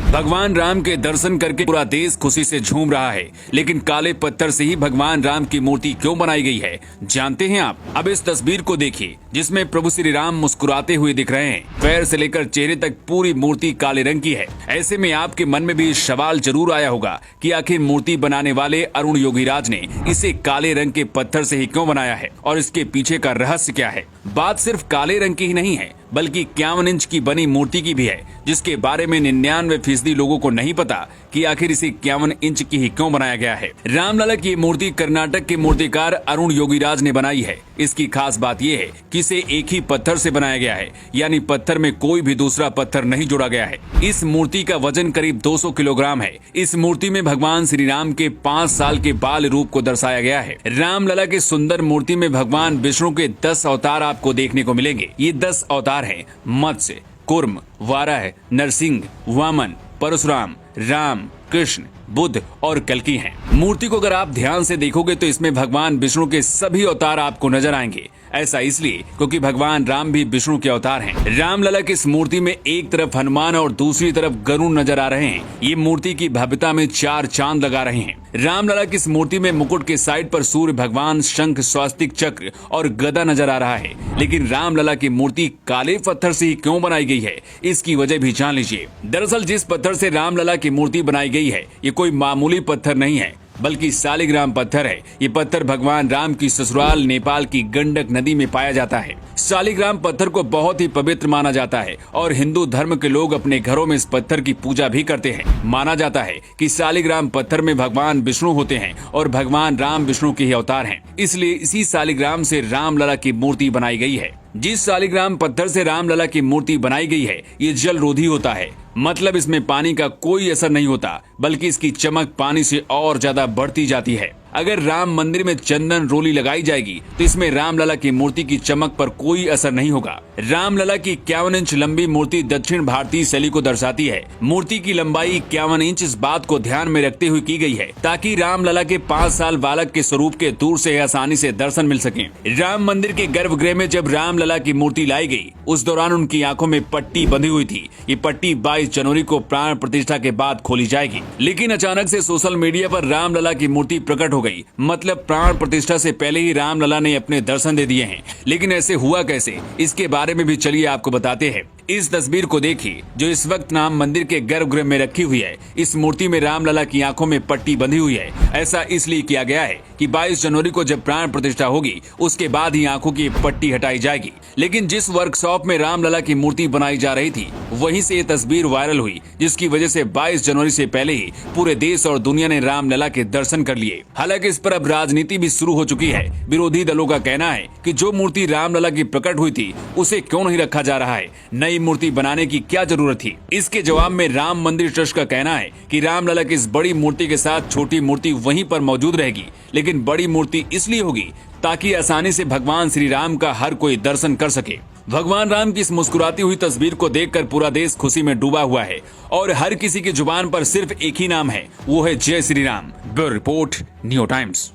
भगवान राम के दर्शन करके पूरा देश खुशी से झूम रहा है, लेकिन काले पत्थर से ही भगवान राम की मूर्ति क्यों बनाई गई है, जानते हैं आप? अब इस तस्वीर को देखिए जिसमें प्रभु श्री राम मुस्कुराते हुए दिख रहे हैं। पैर से लेकर चेहरे तक पूरी मूर्ति काले रंग की है। ऐसे में आपके मन में भी सवाल जरूर आया होगा कि आखिर मूर्ति बनाने वाले अरुण योगीराज ने इसे काले रंग के पत्थर से ही क्यों बनाया है और इसके पीछे का रहस्य क्या है। बात सिर्फ काले रंग की ही नहीं है, बल्कि 51 इंच की बनी मूर्ति की भी है, जिसके बारे में 99% लोगों को नहीं पता कि आखिर इसे 51 इंच की ही क्यों बनाया गया है। रामलला की मूर्ति कर्नाटक के मूर्तिकार अरुण योगीराज ने बनाई है। इसकी खास बात यह है कि इसे एक ही पत्थर से बनाया गया है, यानी पत्थर में कोई भी दूसरा पत्थर नहीं जोड़ा गया है। इस मूर्ति का वजन करीब 200 किलोग्राम है। इस मूर्ति में भगवान श्री राम के 5 साल के बाल रूप को दर्शाया गया है। रामलला के सुंदर मूर्ति में भगवान विष्णु के 10 अवतार आपको देखने को मिलेंगे। ये 10 अवतार हैं मत्स्य, कूर्म, वाराह, नरसिंह, वामन, परशुराम, राम, कृष्ण, बुद्ध और कल्कि हैं। मूर्ति को अगर आप ध्यान से देखोगे तो इसमें भगवान विष्णु के सभी अवतार आपको नजर आएंगे। ऐसा इसलिए क्योंकि भगवान राम भी विष्णु के अवतार हैं। रामलला की इस मूर्ति में एक तरफ हनुमान और दूसरी तरफ गरुड़ नजर आ रहे हैं। ये मूर्ति की भव्यता में 4 चांद लगा रहे हैं। रामलला की इस मूर्ति में मुकुट के साइड पर सूर्य भगवान, शंख, स्वास्तिक चक्र और गदा नजर आ रहा है। लेकिन रामलला की मूर्ति काले पत्थर से ही क्यों बनाई गई है, इसकी वजह भी जान लीजिए। दरअसल जिस पत्थर से रामलला की मूर्ति बनाई गई है, ये कोई मामूली पत्थर नहीं है, बल्कि शालिग्राम पत्थर है। ये पत्थर भगवान राम की ससुराल नेपाल की गंडक नदी में पाया जाता है। शालिग्राम पत्थर को बहुत ही पवित्र माना जाता है और हिंदू धर्म के लोग अपने घरों में इस पत्थर की पूजा भी करते हैं। माना जाता है कि शालिग्राम पत्थर में भगवान विष्णु होते हैं और भगवान राम विष्णु के ही अवतार हैं। इसलिए इसी शालिग्राम से रामलला की मूर्ति बनाई गई है। जिस शालिग्राम पत्थर से रामलला की मूर्ति बनाई गई है, ये जल रोधी होता है, मतलब इसमें पानी का कोई असर नहीं होता, बल्कि इसकी चमक पानी से और ज्यादा बढ़ती जाती है। अगर राम मंदिर में चंदन रोली लगाई जाएगी तो इसमें रामलला की मूर्ति की चमक पर कोई असर नहीं होगा। रामलला की 51 इंच लंबी मूर्ति दक्षिण भारतीय शैली को दर्शाती है। मूर्ति की लंबाई 51 इंच इस बात को ध्यान में रखते हुए की गई है ताकि रामलला के 5 साल बालक के स्वरूप के दूर से आसानी से दर्शन मिल सके। राम मंदिर के गर्भगृह में जब रामलला की मूर्ति लाई गई, उस दौरान उनकी आंखों में पट्टी बंधी हुई थी। ये पट्टी 22 जनवरी को प्राण प्रतिष्ठा के बाद खोली जाएगी। लेकिन अचानक से सोशल मीडिया पर रामलला की मूर्ति प्रकट हो गई, मतलब प्राण प्रतिष्ठा से पहले ही रामलला ने अपने दर्शन दे दिए हैं। लेकिन ऐसे हुआ कैसे, इसके बारे में भी चलिए आपको बताते हैं। इस तस्वीर को देखिए जो इस वक्त राम मंदिर के गर्भगृह में रखी हुई है। इस मूर्ति में रामलला की आंखों में पट्टी बंधी हुई है। ऐसा इसलिए किया गया है कि 22 जनवरी को जब प्राण प्रतिष्ठा होगी, उसके बाद ही आंखों की पट्टी हटाई जाएगी। लेकिन जिस वर्कशॉप में रामलला की मूर्ति बनाई जा रही थी, वहीं से ये तस्वीर वायरल हुई, जिसकी वजह से 22 जनवरी से पहले ही पूरे देश और दुनिया ने रामलला के दर्शन कर लिए। हालांकि इस पर अब राजनीति भी शुरू हो चुकी है। विरोधी दलों का कहना है कि जो मूर्ति रामलला की प्रकट हुई थी, उसे क्यों नहीं रखा जा रहा है, नई मूर्ति बनाने की क्या जरूरत थी। इसके जवाब में राम मंदिर ट्रस्ट का कहना है कि रामलला की इस बड़ी मूर्ति के साथ छोटी मूर्ति वहीं पर मौजूद रहेगी, लेकिन बड़ी मूर्ति इसलिए होगी ताकि आसानी से भगवान श्री राम का हर कोई दर्शन कर सके। भगवान राम की इस मुस्कुराती हुई तस्वीर को देखकर पूरा देश खुशी में डूबा हुआ है और हर किसी की जुबान पर सिर्फ एक ही नाम है, वो है जय Shri Ram. Bureau report, new times.